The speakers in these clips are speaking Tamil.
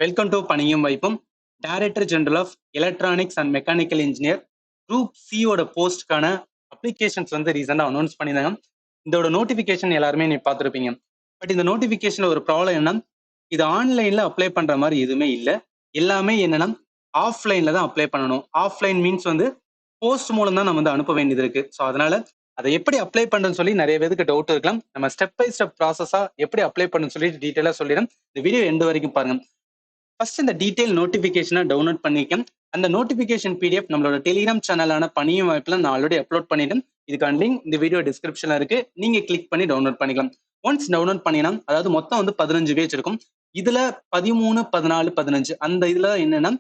வெல்கம் டு பணியும் வைப்பும். Director general of electronics and mechanical engineer group சியோட போஸ்ட்கான அப்ளிகேஷன்ஸ் வந்து ரீசெண்டாக அனௌன்ஸ் பண்ணியிருந்தாங்க. இதோட நோட்டிஃபிகேஷன் எல்லாருமே நீ பார்த்துருப்பீங்க. பட் இந்த நோட்டிஃபிகேஷன் ஒரு ப்ராப்ளம் என்ன, இது ஆன்லைன்ல அப்ளை பண்ற மாதிரி எதுவுமே இல்லை. எல்லாமே என்னன்னா ஆஃப்லைன்ல தான் அப்ளை பண்ணணும். ஆஃப்லைன் மீன்ஸ் வந்து போஸ்ட் மூலம் தான் நம்ம வந்து அனுப்ப வேண்டியது இருக்கு. ஸோ அதனால அதை எப்படி அப்ளை பண்றதுன்னு சொல்லி நிறைய பேருக்கு டவுட் இருக்கலாம். நம்ம ஸ்டெப் பை ஸ்டெப் ப்ராசஸா எப்படி அப்ளை பண்ணணும்னு சொல்லி டீட்டெயிலாக சொல்லிடுறேன். இந்த வீடியோ எண்டு வரைக்கும் பாருங்க. ஃபர்ஸ்ட் இந்த டீடைல் நோட்டிபிகேஷனை டவுன்லோட் பண்ணிக்கேன். அந்த நோட்டிபிகேஷன் பிடிஎஃப் நம்மளோட டெலிகிராம் சேனலான பணியும் வாய்ப்புல நான் ஆல்ரெடி அப்லோட் பண்ணிட்டேன். இதுக்கான லிங்க் இந்த வீடியோ டிஸ்கிரிப்ஷன்ல இருக்கு. நீங்க கிளிக் பண்ணி டவுன்லோட் பண்ணிக்கலாம். ஒன்ஸ் டவுன்லோட் பண்ணினா, அதாவது மொத்தம் வந்து 15 பேஜ் இருக்கும். இதுல 13, 14, 15 அந்த இதுல என்னன்னா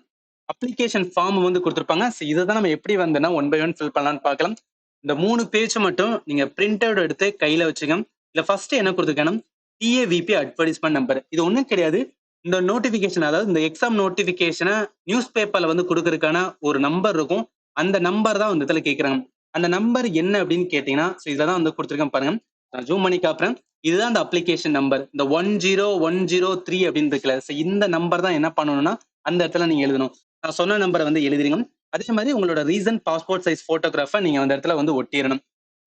அப்ளிகேஷன் ஃபார்ம் வந்து கொடுத்துருப்பாங்க. இதை தான் நம்ம எப்படி வந்துன்னா ஒன் பை ஒன் ஃபில் பண்ணலாம்னு பார்க்கலாம். இந்த 3 பேஜ் மட்டும் நீங்க பிரிண்ட் அவுட் எடுத்து கையில வச்சுக்கோங்க. இல்ல ஃபர்ஸ்ட் என்ன கொடுத்துருக்கேன்னா டிஏவிபி அட்வர்டைஸ்மெண்ட் நம்பர். இது ஒன்றும் கிடையாது. இந்த நோட்டிபிகேஷன், அதாவது இந்த எக்ஸாம் நோட்டிபிகேஷனை நியூஸ் பேப்பர்ல வந்து கொடுக்கறதுக்கான ஒரு நம்பர் இருக்கும். அந்த நம்பர் தான் இந்த இடத்துல கேட்கறாங்க. அந்த நம்பர் என்ன அப்படின்னு கேட்டீங்கன்னா, இதுலதான் வந்து கொடுத்துருக்கேன் பாருங்க. நான் ஜூம் பண்ணி காப்புறேன். இதுதான் அந்த அப்ளிகேஷன் நம்பர். இந்த 10103 அப்படின்னு இருக்குல்ல, இந்த நம்பர் தான் என்ன பண்ணணும்னா அந்த இடத்துல நீங்க எழுதணும். நான் சொன்ன நம்பரை வந்து எழுதிருங்க. அதே மாதிரி உங்களோட ரீசன்ட் பாஸ்போர்ட் சைஸ் போட்டோகிராஃபை நீங்க அந்த இடத்துல வந்து ஒட்டிடணும்.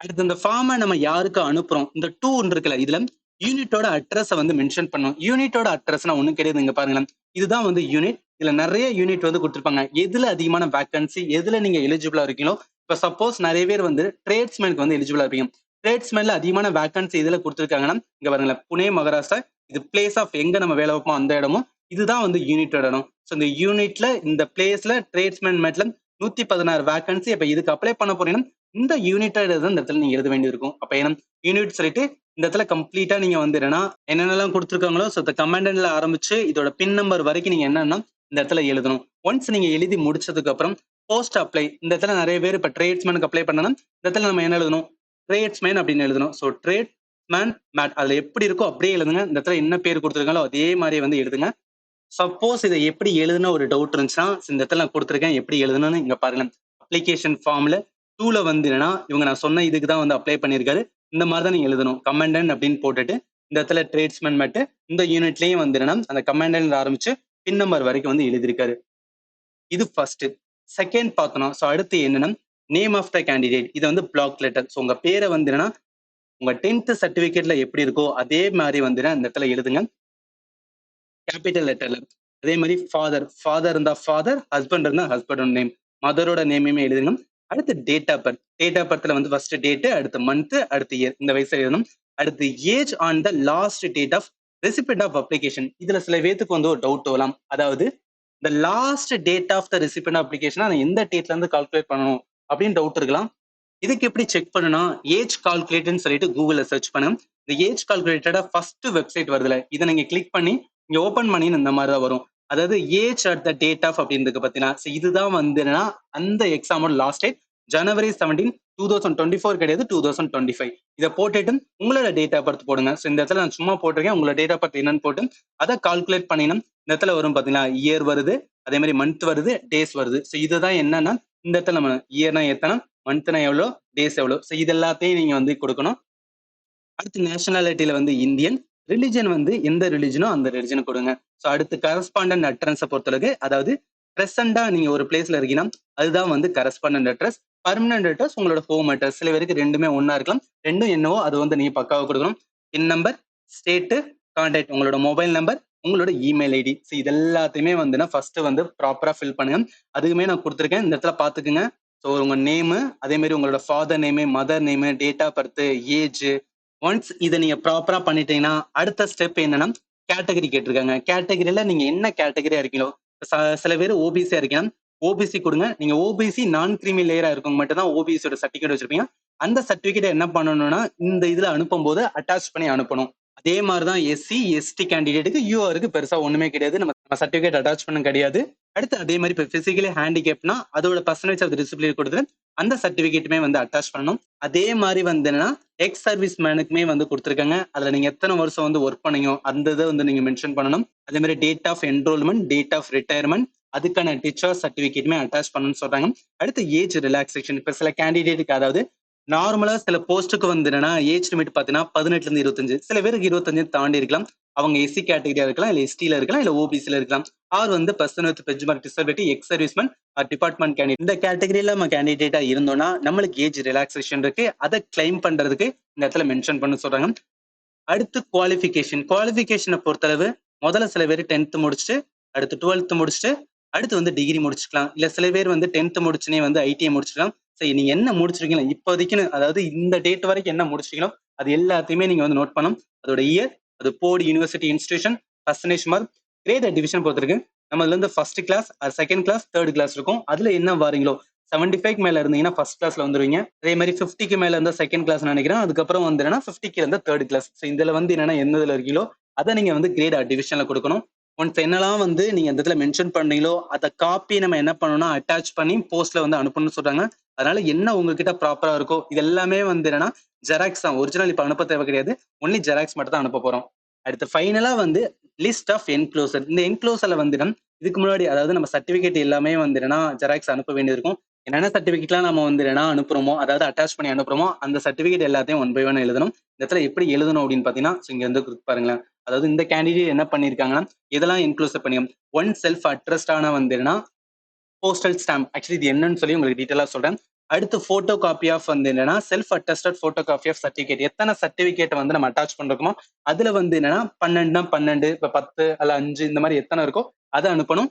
அடுத்து இந்த ஃபார்மை நம்ம யாருக்கு அனுப்புறோம், இந்த 2 இருக்குல்ல, இதுல யூனிட்டோட அட்ரஸை வந்து மென்ஷன் பண்ணும். யூனிட்டோட அட்ரஸ்னா ஒன்றும் கிடையாது. இங்க பாருங்களேன், இதுதான் வந்து யூனிட். இதுல நிறைய யூனிட் வந்து கொடுத்துருப்பாங்க. எதுல அதிகமான வேகன்சி, எதுல நீங்க எலிஜிபிளா இருக்கீங்களோ. இப்ப சப்போஸ் நிறைய பேர் வந்து ட்ரேட்ஸ்மேனுக்கு வந்து எலிஜிபிளா இருப்பீங்க. ட்ரேட்ஸ்மேன்ல அதிகமான வேகன்சி எதுல கொடுத்துருக்காங்கன்னா, இங்க பாருங்களேன், புனே, மகாராஷ்டிரா. இது பிளேஸ் ஆஃப் எங்க நம்ம வேலை வைப்போம் அந்த இடமும் இதுதான் வந்து யூனிட்டோட இடம். ஸோ இந்த யூனிட்ல இந்த பிளேஸ்ல ட்ரேட்ஸ்மேன் மேட்ல 116 வேகன்சி. அப்ப இதுக்கு அப்ளை பண்ண போறீங்கன்னா இந்த யூனிட்டோட இந்த இடத்துல நீங்க எழுத வேண்டியிருக்கும். அப்ப ஏன்னா யூனிட் சொல்லிட்டு இந்த இடத்துல கம்ப்ளீட்டா நீங்க வந்து என்னென்னலாம் கொடுத்துருக்காங்களோ இந்த கமாண்டன்ட்ல ஆரம்பிச்சு இதோட பின் நம்பர் வரைக்கும் நீங்க என்னன்னா இந்த இடத்துல எழுதணும். ஒன்ஸ் நீங்க எழுதி முடிச்சதுக்கு அப்புறம் போஸ்ட் அப்ளை, இந்த இடத்துல நிறைய பேர் இப்ப ட்ரேட்ஸ்மேனுக்கு அப்ளை பண்ணணும். இந்த இடத்துல நம்ம என்ன எழுதணும், ட்ரேட்ஸ்மேன் அப்படின்னு எழுதணும். ஸோ ட்ரேட்ஸ்மேன் மேட் அதுல எப்படி இருக்கோ அப்படியே எழுதுங்க. இந்த இடத்துல என்ன பேர் கொடுத்துருக்காங்களோ அதே மாதிரி வந்து எழுதுங்க. சப்போஸ் இதை எப்படி எழுதுன ஒரு டவுட் இருந்துச்சுன்னா இந்த இடத்துல நான் கொடுத்துருக்கேன் எப்படி எழுதணும்னு. இங்க பாருங்க, அப்ளிகேஷன் ஃபார்ம்ல 2ல வந்து என்னன்னா இவங்க நான் சொன்ன இதுக்கு தான் வந்து அப்ளை பண்ணியிருக்காரு. இந்த மாதிரி தான் நீங்க எழுதணும். கமாண்டன்ட் அப்படின்னு போட்டுட்டு இந்த இடத்துல ட்ரேட்ஸ்மேன் மட்டும் இந்த யூனிட்லயும் வந்து என்னன்னா அந்த கமாண்டன்ட்ல ஆரம்பிச்சு பின் நம்பர் வரைக்கும் வந்து எழுதியிருக்காரு. இது ஃபர்ஸ்ட். செகண்ட் பார்த்தோம்னா அடுத்து என்னன்னா நேம் ஆஃப் த கேண்டிடேட். இது வந்து பிளாக் லெட்டர். ஸோ உங்க பேரை வந்து என்னன்னா உங்க 10th சர்டிபிகேட்ல எப்படி இருக்கோ அதே மாதிரி வந்து இந்த இடத்துல எழுதுங்க, கேபிட்டல் லெட்டர்ல. அதே மாதிரி ஃபாதர் இருந்தா ஃபாதர், ஹஸ்பண்ட் இருந்தா ஹஸ்பண்டோட நேம், மதரோட நேமையுமே எழுதுங்க. அடுத்து date of birth. Date of பர்த்ல வந்து ஃபர்ஸ்ட் டேட், அடுத்து மந்த், அடுத்து இயர், இந்த வயசுல எழுதணும். அடுத்து age on the last date of recipient of application. இதுல சில பேத்துக்கு வந்து ஒரு டவுட் வரலாம். அதாவது இந்த last date of the recipient application எந்த டேட்ல இருந்து கால்குலேட் பண்ணணும் அப்படின்னு டவுட் இருக்கலாம். இதுக்கு எப்படி செக் பண்ணனா, ஏஜ் கால்குலேட்டர்னு சொல்லிட்டு கூகுள்ல சர்ச் பண்ணுங்க. இந்த ஏஜ் கால்குலேட்டரோட ஃபர்ஸ்ட் வெப்சைட் வருதுல, இதை நீங்க கிளிக் பண்ணி இங்க ஓபன் பண்ணி இந்த மாதிரி தான் வரும். அதாவது age at the date of அப்படின்னு பாத்தீங்கன்னா இதுதான் வந்து என்னன்னா அந்த எக்ஸாமோட லாஸ்ட் டேட் January 17, 2024 கிடையாது, 2025. இதை போட்டுட்டு உங்களோட டேட் ஆஃப் பர்த் போடுங்க. ஸோ இந்த இடத்துல நான் சும்மா போட்டிருக்கேன். உங்களோட டேட் ஆஃப் பர்த் என்னன்னு போட்டு அதை கால்குலேட் பண்ணினா இந்த இடத்துல வரும் பாத்தீங்கன்னா இயர் வருது, அதே மாதிரி மந்த் வருது, டேஸ் வருது. ஸோ இதுதான் என்னன்னா இந்த இடத்துல நம்ம இயர்னா எத்தனை, மந்த்னா எவ்வளோ, டேஸ் எவ்வளோ. ஸோ இது எல்லாத்தையும் நீங்க வந்து கொடுக்கணும். அடுத்து நேஷனாலிட்டியில வந்து இந்தியன், ரிலிஜன் வந்து எந்த ரிலிஜனோ அந்த ரிலிஜனை கொடுங்க. ஸோ அடுத்து கரஸ்பாண்டன்ட் அட்ரன்ஸை பொறுத்தளவுக்கு, அதாவது ப்ரெசண்டா நீங்க ஒரு பிளேஸ்ல இருக்கீங்கன்னா அதுதான் வந்து கரஸ்பாண்டன்ட் அட்ரஸ். பர்மனன்ட் அட்ரஸ் உங்களோட ஹோம் அட்ரஸ். சில பேருக்கு ரெண்டுமே ஒன்னா இருக்கலாம். ரெண்டும் என்னவோ அது வந்து நீங்க பக்காவா கொடுக்கணும். பின் நம்பர், ஸ்டேட்டு, கான்டாக்ட், உங்களோட மொபைல் நம்பர், உங்களோட இமெயில் ஐடி. ஸோ இது எல்லாத்தையுமே வந்து ஃபர்ஸ்ட் வந்து ப்ராப்பரா ஃபில் பண்ணுங்க. அதுக்குமே நான் கொடுத்துருக்கேன், இந்த இடத்துல பாத்துக்குங்க. ஸோ உங்க நேமு, அதே மாதிரி உங்களோட father name, mother name, date of birth, age. Once இதை நீங்க ப்ராப்பரா பண்ணிட்டீங்கன்னா அடுத்த ஸ்டெப் என்னன்னா கேட்டகரி கேட்டிருக்காங்க. கேட்டகரியில நீங்க என்ன கேட்டகரியா இருக்கீங்களோ, சில பேர் ஓபிசியா இருக்கீங்கன்னா ஓபிசி கொடுங்க. நீங்க ஓபிசி நான் கிரீமி லேயரா இருக்கவங்க மட்டும் தான் ஓபிசியோட சர்டிபிகேட் வச்சிருப்பீங்க. அந்த சர்டிபிகேட் என்ன பண்ணணும்னா இந்த இதுல அனுப்பும் போது அட்டாச் பண்ணி அனுப்பணும். அதே மாதிரிதான் எஸ்சி எஸ்டி கேண்டிடேட்டுக்கு யூஆருக்கு பெருசா ஒண்ணுமே கிடையாது. நம்ம சர்டிபிகேட் அட்டாச் பண்ண கிடையாது. அடுத்து அதே மாதிரி இப்போ பிசிக்கலி ஹேண்டிகேப்னா அதோட பர்சன்டேஜ் ஆஃப் டிசிப்ளின் கொடுத்துட்டு அந்த சர்டிபிகேட்டுமே வந்து அட்டாச் பண்ணணும். அதே மாதிரி வந்து என்னன்னா எக்ஸ் சர்வீஸ் மேனுக்குமே வந்து கொடுத்துருக்காங்க. அதுல நீங்க எத்தனை வருஷம் வந்து ஒர்க் பண்ணீங்க அந்த இதை வந்து நீங்க மென்ஷன் பண்ணணும். அதே மாதிரி date of enrollment, date of retirement, அதுக்கான டிச்சார்ஜ் சர்டிபிகேட்டுமே அட்டாச் பண்ணணும்னு சொல்றாங்க. அடுத்து ஏஜ் ரிலாக்ஸேஷன். இப்போ சில கேண்டிடேட்டுக்கு, அதாவது நார்மலா சில போஸ்ட்டுக்கு வந்து என்னன்னா ஏஜ் லிமிட் பாத்தீங்கன்னா 18ல இருந்து 25, சில பேருக்கு 25 தாண்டி இருக்கலாம். அவங்க எஸ்சி கேட்டகரியா இருக்கலாம், இல்ல எஸ்டில இருக்கலாம், இல்ல ஓபிசில இருக்கலாம். ஆர் வந்து person with benchmark disability, X serviceman, department candidate. இந்த கேட்டகரியில நம்ம கேண்டிடேட்டா இருந்தோம்னா நம்மளுக்கு ஏஜ் ரிலாக்ஸேஷன் இருக்கு. அதை கிளைம் பண்றதுக்கு இந்த இடத்துல மென்ஷன் பண்ண சொல்றாங்க. அடுத்து குவாலிஃபிகேஷனை பொறுத்தளவு முதல்ல சில பேர் 10th முடிச்சுட்டு அடுத்து 12th முடிச்சுட்டு அடுத்து வந்து டிகிரி முடிச்சுக்கலாம். இல்ல சில பேர் வந்து 10th முடிச்சுனே வந்து ஐடிஐ முடிச்சுக்கலாம். சரி, நீங்க என்ன முடிச்சிருக்கீங்களோ இப்போதைக்கு, அதாவது இந்த டேட் வரைக்கும் என்ன முடிச்சிருக்கீங்களோ அது எல்லாத்தையுமே நீங்க வந்து நோட் பண்ணணும். அதோட இயர், அது board, university, institution, percentage mark, grade division பொறுத்திருக்கு. நம்ம அதுல இருந்து first class, second class, third class இருக்கும். அதுல என்ன வாரீங்களோ 75 மேல இருந்தீங்கன்னா ஃபர்ஸ்ட் கிளாஸ்ல வந்துருவீங்க. அதே மாதிரி 50க்கு மேல இருந்தா செகண்ட் கிளாஸ் நினைக்கிறேன். அதுக்கப்புறம் வந்து என்னன்னா 50க்கு இருந்தா தேர்ட் கிளாஸ். இதுல வந்து என்னன்னா என்னதுல இருக்கீங்களோ அதை நீங்க வந்து கிரேட் டிவிஷன்ல கொடுக்கணும். ஒன்ஸ் என்னெல்லாம் வந்து நீங்க இந்த இடத்துல மென்ஷன் பண்ணீங்களோ அதை காப்பி நம்ம என்ன பண்ணணும்னா அட்டாச் பண்ணி போஸ்ட்ல வந்து அனுப்பணும்னு சொல்றாங்க. அதனால என்ன உங்ககிட்ட ப்ராப்பரா இருக்கோ இது எல்லாமே வந்து என்னன்னா ஜெராக்ஸ் தான், ஒரிஜினல் இப்ப அனுப்ப தேவை கிடையாது. ஒன்லி ஜெராக்ஸ் மட்டும் தான் அனுப்ப போறோம். அடுத்து ஃபைனலா வந்து லிஸ்ட் ஆஃப் என்க்ளோசர். இந்த என்க்ளோசர்ல வந்து இதுக்கு முன்னாடி அதாவது நம்ம சர்டிபிகேட் எல்லாமே வந்து என்னன்னா ஜெராக்ஸ் அனுப்ப வேண்டியது இருக்கும். என்னென்ன சர்டிபிகேட்லாம் நம்ம வந்து என்னன்னா அனுப்புறோமோ, அதாவது அட்டாச் பண்ணி அனுப்புறோமோ அந்த சர்டிபிகேட் எல்லாத்தையும் ஒன் பை ஒன் எழுதணும். இந்த இடத்துல எப்படி எழுதணும் அப்படின்னு பாத்தீங்கன்னா இங்க வந்து பாருங்களேன். அதாவது இந்த கேண்டிடேட் என்ன பண்ணிருக்காங்கன்னா இதெல்லாம் இன்க்ளூசிவ் பண்ணி ஒன் செல்ஃப் அட்ரஸ்டான வந்து என்னன்னா போஸ்டல் ஸ்டாம்ப். ஆக்சுவலி இது என்னன்னு சொல்லி உங்களுக்கு டீட்டெயிலா சொல்றேன். அடுத்து போட்டோ காப்பி ஆஃப் வந்து என்னன்னா self attested photo copy of certificate. எத்தனை சர்டிபிகேட் வந்து நம்ம அட்டாச் பண்றோமோ அதுல வந்து என்னன்னா 12 இப்ப 10 அல்ல 5 இந்த மாதிரி எத்தனை இருக்கோ அதை அனுப்பணும்.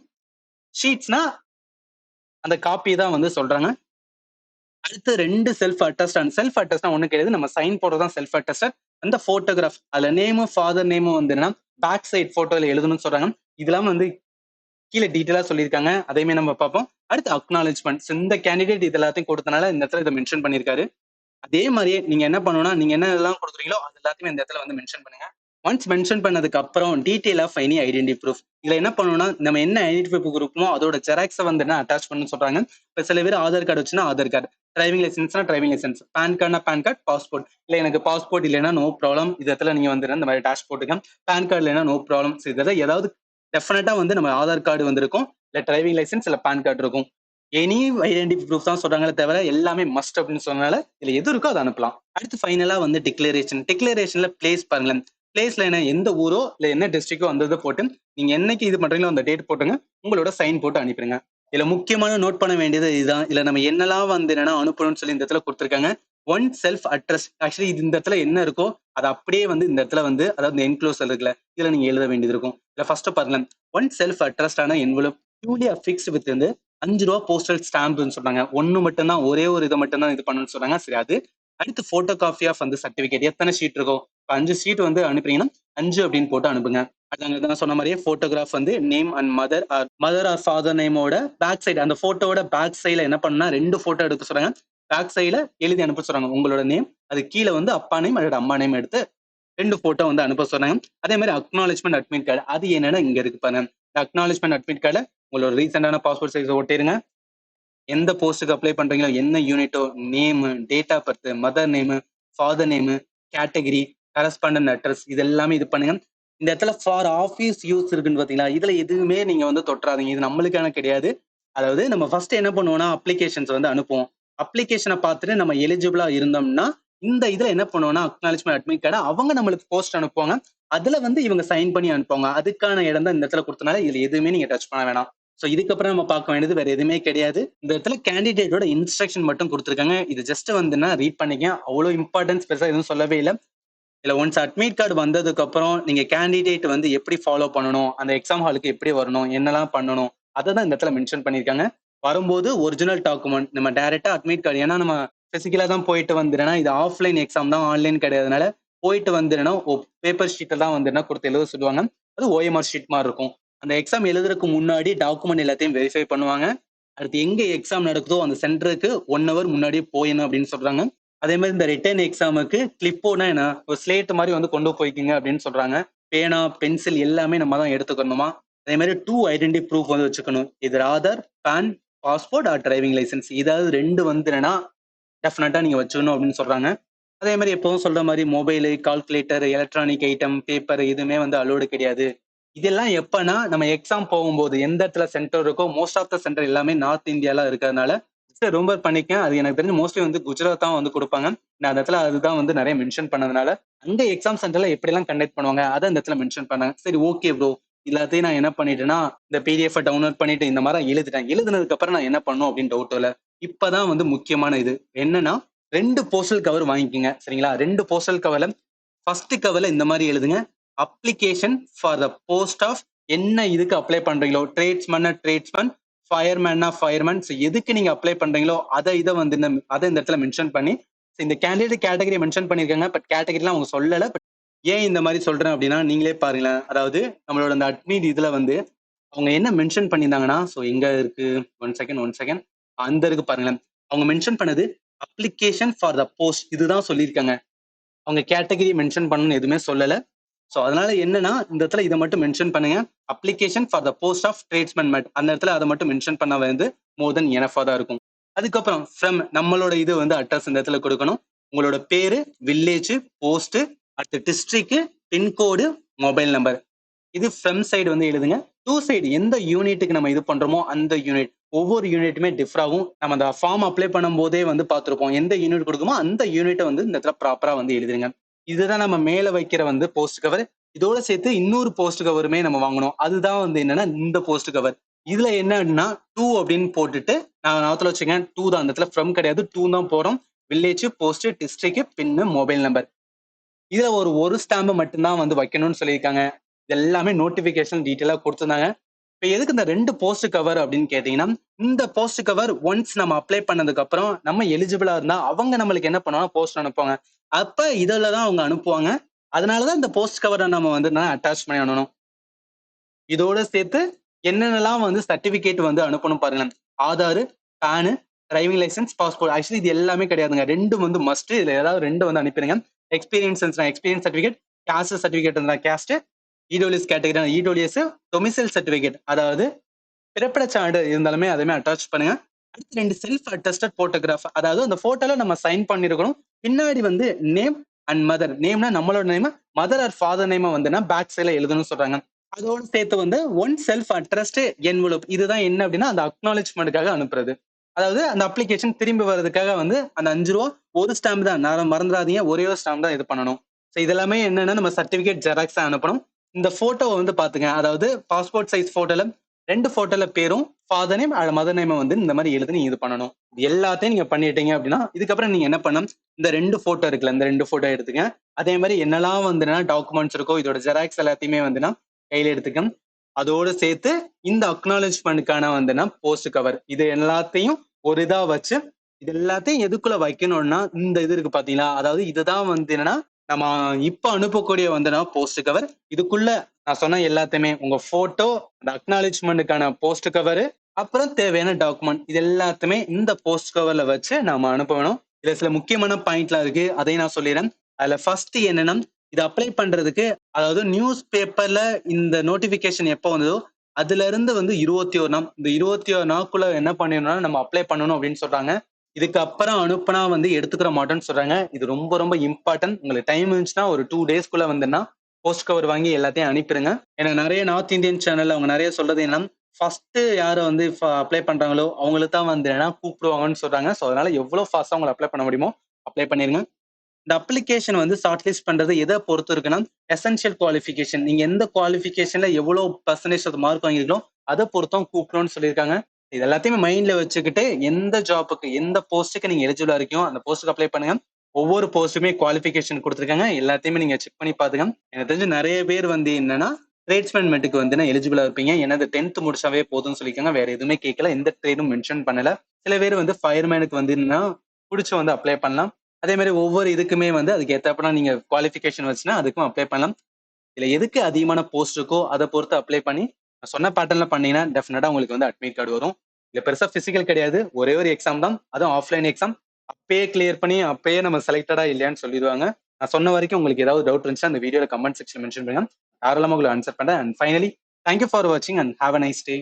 ஷீட்ஸ்னா அந்த காப்பி தான் வந்து சொல்றாங்க. அடுத்து 2 செல்ஃப் அட்டஸ்ட் ஒண்ணு கிடையாது, நம்ம சைன் போடுறதான் செல்ஃப் அட்டஸ்டட். அந்த போட்டோகிராஃப் அதுல நேமும் ஃபாதர் நேமும் வந்து என்னன்னா பேக் சைட் போட்டோல எழுதணும்னு சொல்றாங்க. இதெல்லாம் வந்து கீழே டீட்டெயிலா சொல்லியிருக்காங்க, அதையுமே நம்ம பார்ப்போம். அடுத்து அக்னாலஜ்மெண்ட். இந்த கேண்டிடேட் இது எல்லாத்தையும் கொடுத்தனால இந்த இடத்துல இதை மென்ஷன் பண்ணியிருக்காரு. அதே மாதிரியே நீங்க என்ன பண்ணணும்னா நீங்க என்ன எல்லாம் கொடுக்குறீங்களோ அது எல்லாத்தையுமே இந்த இடத்துல வந்து மென்ஷன் பண்ணுங்க. ஒன்ஸ் மென்ஷன் பண்ணதுக்கு அப்புறம் detail of any identity proof. இதுல என்ன பண்ணணும்னா நம்ம என்ன ஐடென்டி ப்ரூஃப் கொடுப்போமோ அதோட ஜெராக்ஸை வந்து என்ன அட்டாச் பண்ணு சொல்றாங்க. இப்ப சில பேர் ஆதார் கார்டு வச்சுன்னா ஆதார் கார்டு, டிரைவிங் லைசன்ஸ்னா டிரைவிங் லைசன்ஸ், பேன் கார்டுனா பேன் கார்டு, பாஸ்போர்ட். இல்ல எனக்கு பாஸ்போர்ட் இல்லைன்னா நோ ப்ராப்ளம், இது இடத்துல நீங்க வந்து இந்த மாதிரி டேஷ் போட்டுக்க. பேன் கார்டு இல்லைன்னா நோ ப்ராப்ளம். இதெல்லாம் ஏதாவது டெஃபினட்டா வந்து நம்ம ஆதார் கார்டு வந்திருக்கும், இல்ல டிரைவிங் லைசன்ஸ், இல்ல பேன் கார்டு இருக்கும். எனி ஐடென்டி ப்ரூஃப் தான் சொல்றாங்களே தவிர எல்லாமே மஸ்ட் அப்படின்னு சொன்னனால இதுல எது இருக்கோ அதை அனுப்பலாம். அடுத்து ஃபைனலா வந்து டிக்ளரேஷன்ல பிளேஸ் பாருங்களேன். பிளேஸ்ல என்ன எந்த ஊரோ இல்ல என்ன டிஸ்ட்ரிக்டோ வந்ததை போட்டு நீங்க என்னைக்கு இது பண்றீங்களோ அந்த டேட் போட்டுங்க, உங்களோட சைன் போட்டு அனுப்பிடுங்க. இதுல முக்கியமான நோட் பண்ண வேண்டியது இதுதான். இதுல நம்ம என்னெல்லாம் வந்து என்னன்னா அனுப்பணும்னு சொல்லி இந்த இடத்துல கொடுத்துருக்காங்க. One self address. ஆக்சுவலி இது இந்த இடத்துல என்ன இருக்கோ அது அப்படியே வந்து இந்த இடத்துல வந்து அதாவது என்க்ளோசர் இருக்குல்ல இதுல நீங்க எழுத வேண்டியது இருக்கும். இல்ல ஃபர்ஸ்ட் பாருங்க, ஒன் செல்ஃப் அட்ரஸ்டான என்வலப் டியூலி அஃபிக்ஸ்ட் வித் வந்து ₹5 போஸ்டல் ஸ்டாம்ப்னு சொன்னாங்க. ஒண்ணு மட்டும் தான், ஒரே ஒரு இதை மட்டும் தான் இது பண்ணணும்னு சொன்னாங்க. சரி, அது அடுத்து போட்டோ காப்பி ஆஃப் வந்து சர்டிபிகேட். எத்தனை ஷீட் இருக்கோ 5 ஷீட் வந்து அனுப்புறீங்கன்னா 5 அப்படின்னு போட்டு அனுப்புங்க. நான் சொன்ன மாதிரியே போட்டோகிராஃப் வந்து name and mother or father நேமோட பேக் சைடு, அந்த போட்டோட பேக் சைடுல என்ன பண்ணா 2 போட்டோ எடுக்க சொல்றாங்க. பேக் சைடுல எழுதி அனுப்ப சொல்றாங்க உங்களோட நேம், அது கீழே வந்து அப்பா நேம் அல்லது அம்மா நேம் எடுத்து 2 போட்டோ வந்து அனுப்ப சொன்னாங்க. அதே மாதிரி அக்னாலஜ்மெண்ட் அட்மிட் கார்டு, அது என்னன்னா இங்க இருக்கு பாருங்க. அக்னாலஜ்மெண்ட் அட்மிட் கார்டு உங்களோட ரீசெண்டான பாஸ்போர்ட் சைஸ் ஒட்டிருங்க. எந்த போஸ்ட்டுக்கு அப்ளை பண்றீங்களோ என்ன யூனிட்டோ, name, date of birth, mother name, father name, category, correspondent address, இது எல்லாமே இது பண்ணுங்க. இந்த இடத்துல ஃபார் ஆஃபீஸ் யூஸ் இருக்குன்னு பாத்தீங்களா, இதுல எதுவுமே நீங்க வந்து தொட்டுறாதீங்க, இது நம்மளுக்கான கிடையாது. அதாவது நம்ம ஃபர்ஸ்ட் என்ன பண்ணுவோம்னா அப்ளிகேஷன்ஸ் வந்து அனுப்புவோம். அப்ளிகேஷனை பார்த்துட்டு நம்ம எலிஜிபிளா இருந்தோம்னா இந்த இதுல என்ன பண்ணுவோம்னா அக்னாலஜ்மெண்ட் அட்மிட் கார்டு அவங்க நம்மளுக்கு போஸ்ட் அனுப்புவாங்க. அதுல வந்து இவங்க சைன் பண்ணி அனுப்புவாங்க. அதுக்கான இடம் தான் இந்த இடத்துல கொடுத்தனால இதுல எதுவுமே நீங்க டச் பண்ண வேணாம். சோ இதுக்கப்புறம் நம்ம பார்க்க வேண்டியது வேற எதுவுமே கிடையாது. இந்த இடத்துல கேண்டிடேட்டோட இன்ஸ்ட்ரக்ஷன் மட்டும் கொடுத்துருக்காங்க. இது ஜஸ்ட் வந்துன்னா ரீட் பண்ணிக்க, அவ்வளவு இம்பார்ட்டன்ஸ் பெருசா எதுவும் சொல்லவே இல்லை. இல்ல ஒன்ஸ் அட்மிட் கார்டு வந்ததுக்கு அப்புறம் நீங்க கேண்டிடேட் வந்து எப்படி ஃபாலோ பண்ணணும், அந்த எக்ஸாம் ஹாலுக்கு எப்படி வரணும், என்னெல்லாம் பண்ணணும், அதை தான் இந்த இடத்துல மென்ஷன் பண்ணியிருக்காங்க. வரும்போது ஒரிஜினல் டாக்குமெண்ட் நம்ம டைரக்டா அட்மிட் கார்டு, ஏன்னா நம்ம பிசிக்கலா தான் போயிட்டு வந்துடுனா இது ஆஃப்லைன் எக்ஸாம் தான், ஆன்லைன் கிடையாதுனால போயிட்டு வந்துடுனா பேப்பர் ஷீட்டை தான் வந்துடுனா கொடுத்து எழுத சொல்லுவாங்க. அது ஓஎம்ஆர் ஷீட் மாதிரி இருக்கும். அந்த எக்ஸாம் எழுதுறதுக்கு முன்னாடி டாக்குமெண்ட் எல்லாத்தையும் வெரிஃபை பண்ணுவாங்க. அடுத்து எங்க எக்ஸாம் நடக்குதோ அந்த சென்டருக்கு 1 hour முன்னாடியே போயணும் அப்படின்னு சொல்றாங்க. அதே மாதிரி இந்த ரிட்டன் எக்ஸாமுக்கு கிளிப்போனா என்ன ஒரு ஸ்லேட் மாதிரி வந்து கொண்டு போய்க்கிங்க அப்படின்னு சொல்றாங்க. பேனா, பென்சில் எல்லாமே நம்ம தான் எடுத்துக்கணுமா. அதே மாதிரி 2 ஐடென்டி ப்ரூஃப் வந்து வச்சுக்கணும். இது Aadhaar, PAN, passport or driving licence, ஏதாவது 2 வந்துனா டெஃபினட்டா நீங்க வச்சுக்கணும் அப்படின்னு சொல்றாங்க. அதே மாதிரி எப்பவும் சொல்ற மாதிரி mobile, calculator, electronic item, paper எதுவுமே வந்து அலோடு கிடையாது. இதெல்லாம் எப்பன்னா நம்ம எக்ஸாம் போகும்போது எந்த இடத்துல சென்டர் இருக்கோ மோஸ்ட் ஆஃப் த சென்டர் எல்லாமே நார்த் இந்தியால இருக்கிறதுனால சரி ரொம்ப பண்ணிக்கேன். அது எனக்கு தெரிஞ்சு மோஸ்ட்லி வந்து குஜராத் தான் வந்து குடுப்பாங்க. நான் அந்த இடத்துல அதுதான் வந்து நெறைய மென்ஷன் பண்ணதுனால, அங்க எக்ஸாம் சென்டர்ல எப்படிலாம் கண்டக்ட் பண்ணுவாங்க, அத அந்த இடத்துல மென்ஷன் பண்ணாங்க. சரி ஓகே ப்ரோ. எல்லாத்தையும் நான் என்ன பண்ணிட்டேன்னா, இந்த பிடிஎஃப் டவுன்லோட் பண்ணிட்டு இந்த மாரி எழுதிட்டேன். எழுதுனதுக்கு அப்புறம் நான் என்ன பண்ணணும் அப்படின்னு டவுட் இல்ல. இப்பதான் வந்து முக்கியமான இது. என்னன்னா 2 போஸ்டல் கவர் வாங்கிக்கங்க. சரிங்களா? 2 போஸ்டல் கவர்ல ஃபர்ஸ்ட் கவர்ல இந்த மாரி எழுதுங்க. Application for the post of என்ன இதுக்கு அப்ளை பண்றீங்களோ, ட்ரேட்ஸ்மேன்னா ட்ரேட்ஸ்மேன், ஃபயர்மேன்னா ஃபயர்மேன். ஸோ எதுக்கு நீங்க அப்ளை பண்றீங்களோ, இத வந்து இந்த இடத்துல மென்ஷன் பண்ணி, இந்த கேண்டிடேட் கேட்டகரி மென்ஷன் பண்ணியிருக்காங்க. பட் கேட்டகரிலாம் அவங்க சொல்லல. பட் ஏன் இந்த மாரி சொல்றேன் அப்படின்னா, நீங்களே பாருங்களேன். அதாவது நம்மளோட அந்த அட்மிட் இதுல வந்து அவங்க என்ன மென்ஷன் பண்ணியிருந்தாங்கன்னா, ஸோ எங்க இருக்கு? One second. அந்த இருக்கு பாருங்களேன். அவங்க மென்ஷன் பண்ணது அப்ளிகேஷன் ஃபார் த போஸ்ட் இதுதான் சொல்லியிருக்காங்க. அவங்க கேட்டகரி மென்ஷன் பண்ணணும்னு எதுவுமே சொல்லல. சோ அதனால என்னன்னா, இந்த இடத்துல இத மட்டும் மென்ஷன் பண்ணுங்க. Application for the post of tradesman அந்த இடத்துல அத மட்டும் மென்ஷன் பண்ணா வந்து மோர் தென் எனஃப்பா தான் இருக்கும். அதுக்கப்புறம் ஃப்ரம் நம்மளோட இது வந்து அட்ரஸ் இந்த இடத்துல கொடுக்கணும். உங்களோட பேரு, வில்லேஜ், போஸ்ட், அடுத்து டிஸ்ட்ரிக்ட், பின்கோடு, மொபைல் நம்பர். இது ஃப்ரம் சைடு வந்து எழுதுங்க. டூ சைடு எந்த யூனிட்டுக்கு நம்ம இது பண்றோமோ அந்த யூனிட். ஒவ்வொரு யூனிட்டுமே டிஃபர் ஆகும். நம்ம அந்த ஃபார்ம் அப்ளை பண்ணும்போதே வந்து பார்த்திருப்போம். எந்த யூனிட் கொடுக்குமோ அந்த யூனிட்ட வந்து இந்த இடத்துல ப்ராப்பரா வந்து எழுதிருங்க. இதுதான் நம்ம மேல வைக்கிற வந்து போஸ்ட் கவர். இதோட சேர்த்து இன்னொரு போஸ்ட் கவருமே நம்ம வாங்கணும். அதுதான் வந்து என்னன்னா இந்த போஸ்ட் கவர். இதுல என்ன அப்படின்னா 2 அப்படின்னு போட்டுட்டு நான் ஞாபகத்துல வச்சுக்கேன் 2 தான் அந்த இடத்துல ஃப்ரம் கிடையாது 2 தான் போறோம். வில்லேஜ், போஸ்ட், டிஸ்ட்ரிக்ட், பின், மொபைல் நம்பர். இதுல ஒரு ஸ்டாம்ப் மட்டும்தான் வந்து வைக்கணும்னு சொல்லியிருக்காங்க. இது எல்லாமே நோட்டிபிகேஷன் டீட்டெயிலா கொடுத்திருந்தாங்க. இப்ப எதுக்கு இந்த 2 போஸ்ட் கவர் அப்படின்னு கேட்டீங்கன்னா, இந்த போஸ்ட் கவர் ஒன்ஸ் நம்ம அப்ளை பண்ணதுக்கு அப்புறம் நம்ம எலிஜிபிளா இருந்தா அவங்க நம்மளுக்கு என்ன பண்ணுவாங்க போஸ்ட் அனுப்புவாங்க. அப்ப இதுல தான் அவங்க அனுப்புவாங்க. அதனாலதான் இந்த போஸ்ட் கவரை நம்ம வந்து அட்டாச் பண்ணி அனுப்பணும். இதோட சேர்த்து என்னென்னலாம் வந்து சர்டிபிகேட் வந்து அனுப்பணும் பாருங்க. Aadhaar, PAN, driving licence, passport. Actually இது எல்லாமே கிடையாதுங்க. 2 வந்து மஸ்ட். இதுல ஏதாவது 2 வந்து அனுப்பிடுங்க. எக்ஸ்பீரியன்ஸ் இருந்துச்சுன்னா எக்ஸ்பீரியன்ஸ் சர்டிபிகேட், காஸ்ட் சர்டிபிகேட் இருந்தா cost, EWS category EWS, domicile certificate அதாவது பிறப்பிடச் சான்று இருந்தாலுமே அதுவுமே அட்டாச் பண்ணுங்க. அடுத்து 2 செல்ஃப் அட்டஸ்டட் போட்டோகிராஃப். அதாவது அந்த போட்டோல நம்ம சைன் பண்ணியிருக்கணும். பின்னாடி வந்து நேம் அண்ட் மதர். நேம்னா நம்மளோட நேம், மதர் ஆர் ஃபாதர் நேம வந்துனா பேக் சைடுல எழுதணும்னு சொல்றாங்க. அதோட சேர்த்து வந்து ஒன் செல்ஃப் அட்ரஸ்ட் என்வலப். இதுதான் என்ன அப்படின்னா அந்த அக்னாலஜ்மெண்ட்காக அனுப்புறது. அதாவது அந்த அப்ளிகேஷன் திரும்பி வர்றதுக்காக வந்து அந்த ரூ. 5 ஒரு ஸ்டாம்ப் தான். நான் மறந்துடாதீங்க. ஒரே ஒரு ஸ்டாம்ப் தான் இது பண்ணணும். சோ இதெல்லாமே என்னன்னா நம்ம சர்டிபிகேட் ஜெராக்ஸ் அனுப்பணும். இந்த போட்டோ வந்து பாத்துங்க. அதாவது பாஸ்போர்ட் சைஸ் போட்டோல 2 போட்டோல பேரும் ஃபாதர் நேம் மதர் நேம் வந்து இந்த மாதிரி எழுதி நீங்க இது பண்ணணும். இது எல்லாத்தையும் நீங்க பண்ணிட்டீங்க அப்படின்னா இதுக்கப்புறம் நீங்க என்ன பண்ணணும் இந்த 2 போட்டோ இருக்குல்ல இந்த 2 போட்டோ எடுத்துங்க. அதே மாதிரி என்னெல்லாம் வந்துன்னா டாக்குமெண்ட்ஸ் இருக்கோ இதோட ஜெராக்ஸ் எல்லாத்தையுமே வந்துன்னா கையில எடுத்துக்கணும். அதோட சேர்த்து இந்த அக்னாலஜ்மெண்ட்கான வந்துன்னா போஸ்ட் கவர் இது எல்லாத்தையும் ஒரு இதா வச்சு இது எல்லாத்தையும் எதுக்குள்ள வைக்கணும்னா இந்த இது இருக்கு பாத்தீங்களா அதாவது இதுதான் வந்து என்னன்னா நம்ம இப்ப அனுப்பக்கூடிய வந்துன்னா போஸ்ட் கவர் இதுக்குள்ள நான் சொன்ன எல்லாத்தையுமே உங்க போட்டோ அந்த அக்னாலஜ்மெண்ட்டுக்கான போஸ்ட் கவர் அப்புறம் தேவையான டாக்குமெண்ட் இது எல்லாத்தையுமே இந்த போஸ்ட் கவர்ல வச்சு நாம அனுப்பணும். இதுல சில முக்கியமான பாயிண்ட்லாம் இருக்கு அதையும் நான் சொல்லிடுறேன். அதுல ஃபர்ஸ்ட் என்னன்னா இது அப்ளை பண்றதுக்கு அதாவது நியூஸ் பேப்பர்ல இந்த நோட்டிபிகேஷன் எப்போ வந்ததோ அதுல இருந்து வந்து 21 நாள் இந்த 21 நாளுக்குள்ள என்ன பண்ணிடணும்னா நம்ம அப்ளை பண்ணணும் அப்படின்னு சொல்றாங்க. இதுக்கு அப்புறம் அனுப்புனா வந்து எடுத்துக்கிற மாட்டோம்னு சொல்றாங்க. இது ரொம்ப ரொம்ப இம்பார்ட்டன்ட். உங்களுக்கு டைம் இருந்துச்சுன்னா ஒரு 2 டேஸ்க்குள்ள வந்துன்னா போஸ்ட் கவர் வாங்கி எல்லாத்தையும் அனுப்பிடுங்க. ஏன்னா நிறைய நார்த் இந்தியன் சேனல்ல அவங்க நிறைய சொல்றது என்னன்னா ஃபர்ஸ்ட் யாரை வந்து அப்ளை பண்றாங்களோ அவங்களுக்கு தான் வந்து என்ன கூப்பிடுவாங்கன்னு சொல்றாங்க. ஸோ அதனால எவ்வளவு ஃபாஸ்டா உங்களை அப்ளை பண்ண முடியுமோ அப்ளை பண்ணிருங்க. இந்த அப்ளிகேஷன் வந்து ஷார்ட் லிஸ்ட் பண்றது எதை பொறுத்து இருக்குன்னா எசென்ஷியல் குவாலிஃபிகேஷன் நீங்க எந்த குவாலிஃபிகேஷன்ல எவ்வளவு பர்சன்டேஜ் மார்க் வாங்கிருக்கோ அதை பொறுத்தும் கூப்பிடணும்னு சொல்லியிருக்காங்க. இது எல்லாத்தையுமே மைண்ட்ல வச்சுக்கிட்டு எந்த ஜாப்புக்கு எந்த போஸ்ட்டுக்கு நீங்க எலிஜிபிளா இருக்கீங்க அந்த போஸ்ட்டுக்கு அப்ளை பண்ணுங்க. ஒவ்வொரு போஸ்ட்டுமே குவாலிஃபிகேஷன் கொடுத்துருக்காங்க எல்லாத்தையுமே நீங்க செக் பண்ணி பாத்துங்க. எனக்கு தெரிஞ்சு நிறைய பேர் வந்து என்னன்னா ட்ரேட்ஸ்மேன்மெண்ட்டுக்கு வந்து எலிஜிபிளா இருப்பீங்க. ஏன்னா 10th முடிச்சாவே போதும்னு சொல்லியிருக்காங்க. வேற எதுவுமே கேட்கல. எந்த ட்ரேடும் மென்ஷன் பண்ணல. சில பேர் வந்து ஃபயர்மேனுக்கு வந்து என்னன்னா பிடிச்ச வந்து அப்ளை பண்ணலாம். அதே மாதிரி ஒவ்வொரு இதுக்குமே வந்து அதுக்கு ஏத்தாப்புல நீங்க குவாலிஃபிகேஷன் வச்சுன்னா அதுக்கும் அப்ளை பண்ணலாம். இதுல எதுக்கு அதிகமான போஸ்ட் இருக்கோ அதை பொறுத்து அப்ளை பண்ணி நான் சொன்ன பேட்டர்ன்ல பண்ணீங்கன்னா டெஃபினட்டா உங்களுக்கு வந்து அட்மிட் கார்டு வரும். இதுல பெருசா பிசிக்கல் கிடையாது. ஒரே ஒரு எக்ஸாம் தான். அதுவும் ஆஃப்லைன் எக்ஸாம். அப்பயே கிளியர் பண்ணி அப்பயே நம்ம செலக்டடா இல்லையான்னு சொல்லிடுவாங்க. நான் சொன்ன வரைக்கும் உங்களுக்கு ஏதாவது டவுட் இருந்துச்சா அந்த வீடியோல கமெண்ட் செக்ஷன் மென்ஷன் பண்ணுங்க. தாராளமா உங்களுக்கு ஆன்சர் பண்றேன். அண்ட் ஃபைனலி தேங்க்யூ ஃபார் வாட்சிங் and have a nice day.